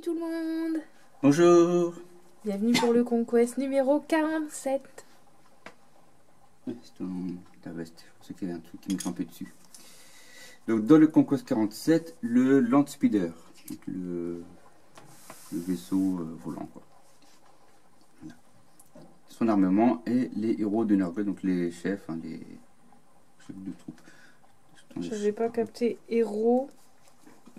tout le monde. Bonjour. Bienvenue pour le Conquest numéro 47. C'est ta veste. Je pensais qu'il y avait un truc qui me crampait dessus. Donc dans le Conquest 47, le Landspeeder. Donc le vaisseau volant, quoi. Voilà. Son armement et les héros de Nurgle, donc les chefs, hein, les chefs de troupe. J'avais pas capté héros.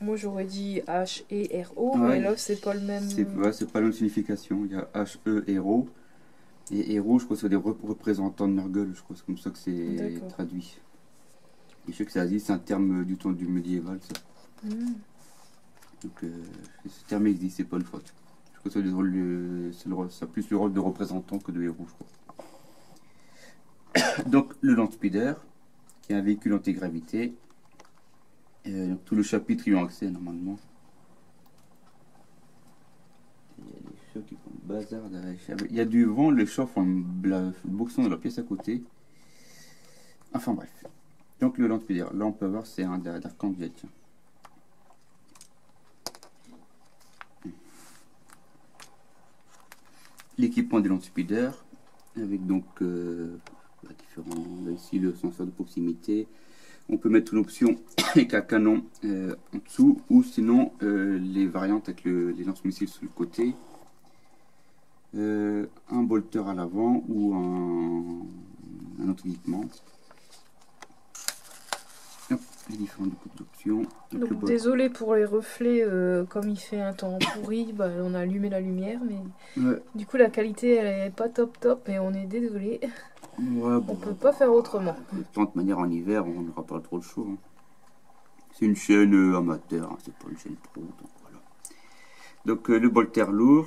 Moi j'aurais dit H-E-R-O, Ouais, mais là c'est pas le même. C'est pas la même signification. Il y a H-E héros. Et héros, je crois que c'est des représentants de Nurgle. Je crois que c'est comme ça que c'est traduit. Et je sais que ça dit, c'est un terme du temps du médiéval, ça. Donc ce terme existe, c'est pas une faute. Je crois que ça a plus le rôle de représentant que de héros, je crois. Donc le Landspeeder, qui est un véhicule antigravité. Donc, tout le chapitre y a accès normalement. Il y a des chats qui font le bazar derrière. Il y a du vent, les chats font le boxon de la pièce à côté. Enfin bref. Donc le Landspeeder, là on peut voir c'est un d'Archangelsk. Tiens. L'équipement des Landspeeder, avec donc différents, là, ici le senseur de proximité. On peut mettre une option avec un canon en dessous, ou sinon les variantes avec les lance-missiles sur le côté. Un bolter à l'avant ou un autre équipement. Hop, les différentes options. Donc désolé pour les reflets, comme il fait un temps pourri, bah, on a allumé la lumière, mais ouais. Du coup la qualité elle est pas top et on est désolé. Ouais, on peut pas faire autrement. De toute manière en hiver on n'aura pas trop le choix. Hein. C'est une chaîne amateur, hein, c'est pas une chaîne pro. Donc voilà. Donc le bolter lourd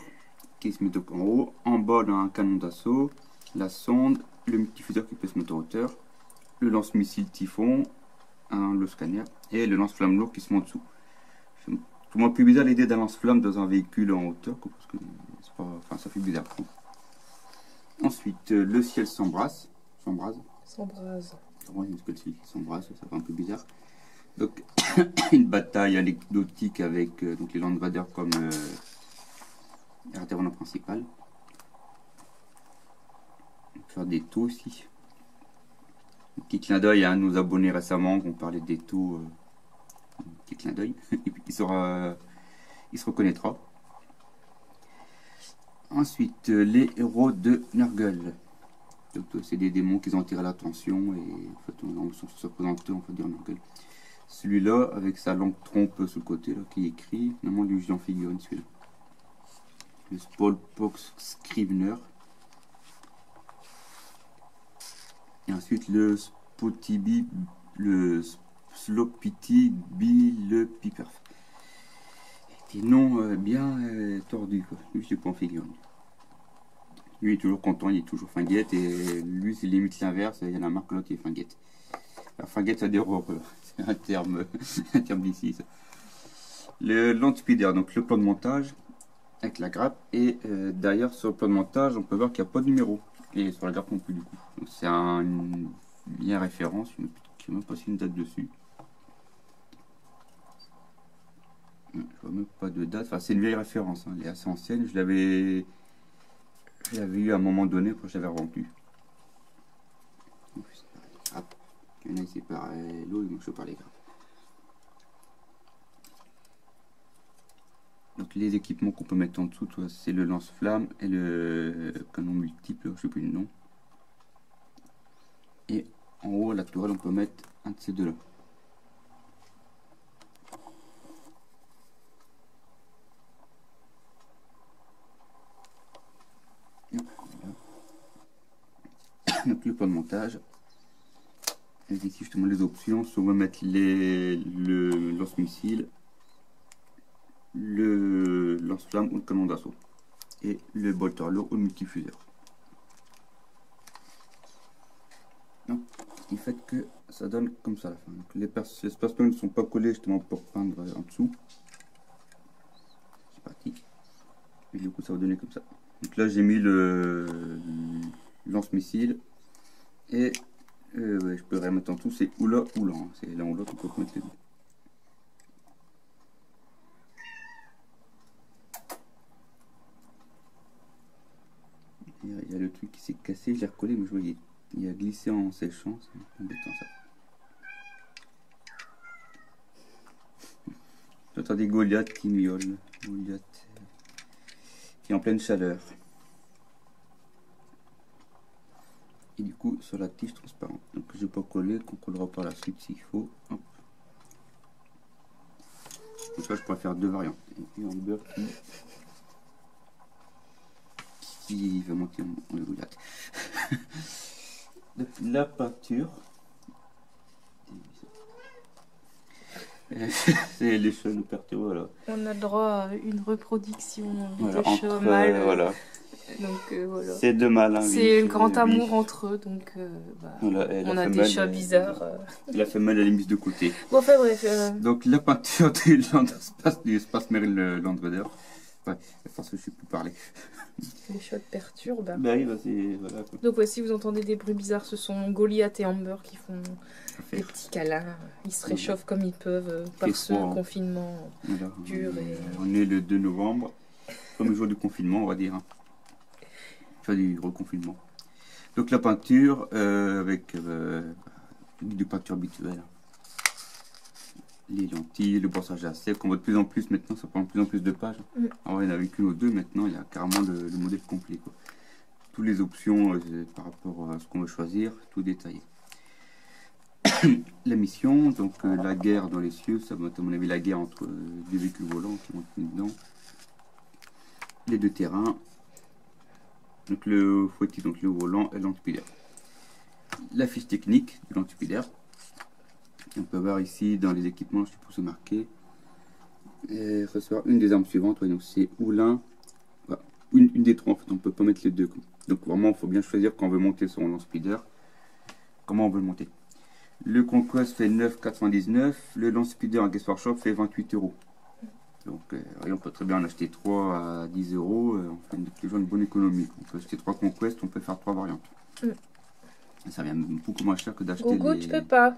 qui se met donc en haut, en bas un canon d'assaut, la sonde, le multifuseur qui peut se mettre en hauteur, le lance-missile Typhon, le scanner et le lance-flamme lourd qui se met en dessous. C'est tout moins plus bizarre l'idée d'un lance-flamme dans un véhicule en hauteur, quoi, parce que c'est pas, enfin, ça fait bizarre. Ensuite, le ciel s'embrase. S'embrase. Ouais, parce que le ciel s'embrase, ça fait un peu bizarre. Donc, une bataille anecdotique avec donc les Land Raiders comme intervenant principal. On va faire des taux aussi. Un petit clin d'œil à un de nos abonnés récemment, on parlait des taux. Un petit clin d'œil. il se reconnaîtra. Ensuite, les héros de Nurgle. Donc, c'est des démons qui ont attiré l'attention et en fait, on se représente en fait, Nurgle. Celui-là, avec sa longue trompe sur le côté, là, qui écrit, finalement, lui, j'en figurine celui-là. Le Smallpox Scrivener. Et ensuite, le Spotibi, le Slopity le Piper. Des noms bien tordus, quoi. Lui, je sais pas en figurine. Lui, il est toujours content, il est toujours finguette, et lui, c'est limite l'inverse, il y en a marre que l'autre, il est finguette. La finguette, ça dérobe, c'est un terme d'ici, ça. Le Landspeeder, donc le plan de montage, avec la grappe, et derrière, sur le plan de montage, on peut voir qu'il n'y a pas de numéro, et sur la grappe non plus, du coup. Donc c'est une lien référence, je ne sais même pas si une date dessus. Je vois même pas de date, enfin c'est une vieille référence, hein. Elle est assez ancienne, je l'avais eu à un moment donné, après je l'avais revendu. Il y en a ici par l'eau, donc je par les grappes. Donc les équipements qu'on peut mettre en dessous, c'est le lance-flamme et le canon multiple, je sais plus le nom. Et en haut à la tourelle, on peut mettre un de ces deux-là. Donc le plan de montage. Et ici justement les options, soit on va mettre le lance-missile, le lance-flamme ou le canon d'assaut. Et le bolter lourd ou le multifuseur. Donc, ce qui fait que ça donne comme ça à la fin. Donc, les espacements ne sont pas collés justement pour peindre en dessous. C'est pratique. Et du coup ça va donner comme ça. Donc là j'ai mis le lance-missile. Et ouais, je peux remettre en dessous, c'est ou là ou là. Hein. C'est là ou là qu'on peut mettre les deux. Il y a le truc qui s'est cassé, je l'ai recollé, mais je voyais, il a glissé en séchant, c'est embêtant ça. J'entends des Goliaths qui miaulent, Goliath qui est en pleine chaleur. Et du coup, sur la tige transparente. Donc je vais pas coller, qu'on collera par la suite s'il faut. Hop. Donc là, je pourrais faire deux variantes. Et en beurre qui va monter en Goliath. La peinture. C'est les cheveux de peinture, voilà. On a droit à une reproduction Voilà, de cheveux entre, mâles. voilà. Donc voilà. C'est deux mâles. Hein, C'est oui, un grand oui. amour entre eux, donc Voilà, on a des chats bizarres. Il a fait mal à la mise de côté. Bon, enfin bref. Donc la peinture du espace Meryl Landreder. Ouais, parce que je sais plus parler. Les chats perturbent. Bah oui, bah c'est... Voilà, quoi. Donc ouais, si vous entendez des bruits bizarres, ce sont Goliath et Amber qui font des petits câlins. Ils se réchauffent comme ils peuvent par ce confinement voilà. dur. On est le 2 novembre, premier jour du confinement, on va dire. Hein. Enfin, du reconfinement. Donc la peinture avec du peinture habituelle. Les lentilles, le brossage à sec, on voit de plus en plus maintenant, ça prend de plus en plus de pages. Alors il y en avait qu'une ou deux, maintenant il y a carrément le modèle complet. Quoi. Toutes les options par rapport à ce qu'on veut choisir, tout détaillé. La mission, donc la guerre dans les cieux, ça va être à mon avis la guerre entre des véhicules volants qui montent dedans. Les deux terrains, donc le fouettis, donc le volant et l'antipilaire. La fiche technique de l'antipilaire. On peut voir ici dans les équipements, je suppose marqué, recevoir une des armes suivantes, ouais, donc c'est ou l'un, voilà, une des trois en fait, on ne peut pas mettre les deux. Quoi. Donc vraiment, il faut bien choisir quand on veut monter son lance-speeder, comment on veut le monter. Le Conquest fait 9,99, le lance-speeder en Guest Workshop fait 28 €. Donc on peut très bien en acheter 3 à 10 €, on fait toujours une bonne économie. On peut acheter 3 Conquest, on peut faire 3 variantes. Ça vient beaucoup moins cher que d'acheter Gogo, tu peux pas.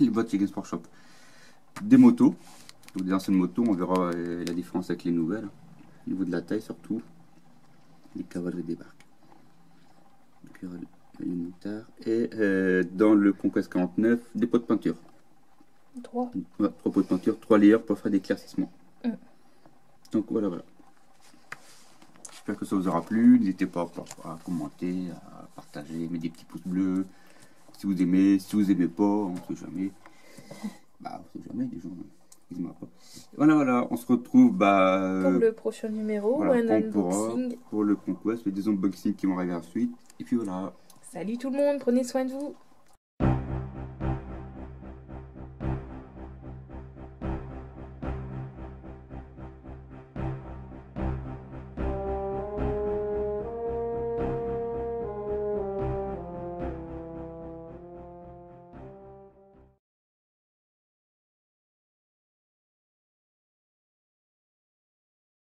les boîtes chez Games Workshop. Des motos, donc des anciennes motos, on verra la différence avec les nouvelles. Au niveau de la taille surtout, les cavaleries débarquent. Donc il y aura les motards. Et dans le Conquest 49, des pots de peinture. 3. Ouais, 3 pots de peinture, 3 layers pour faire d'éclaircissement. Donc voilà, voilà. J'espère que ça vous aura plu. N'hésitez pas à commenter, à partager, mettre des petits pouces bleus. Si vous aimez pas, on ne sait jamais. Bah, on sait jamais, les gens, ils n'aiment pas. Voilà, voilà, on se retrouve pour le prochain numéro, voilà, un unboxing. Pour le Conquest, des unboxings qui vont arriver ensuite. Et puis voilà. Salut tout le monde, prenez soin de vous.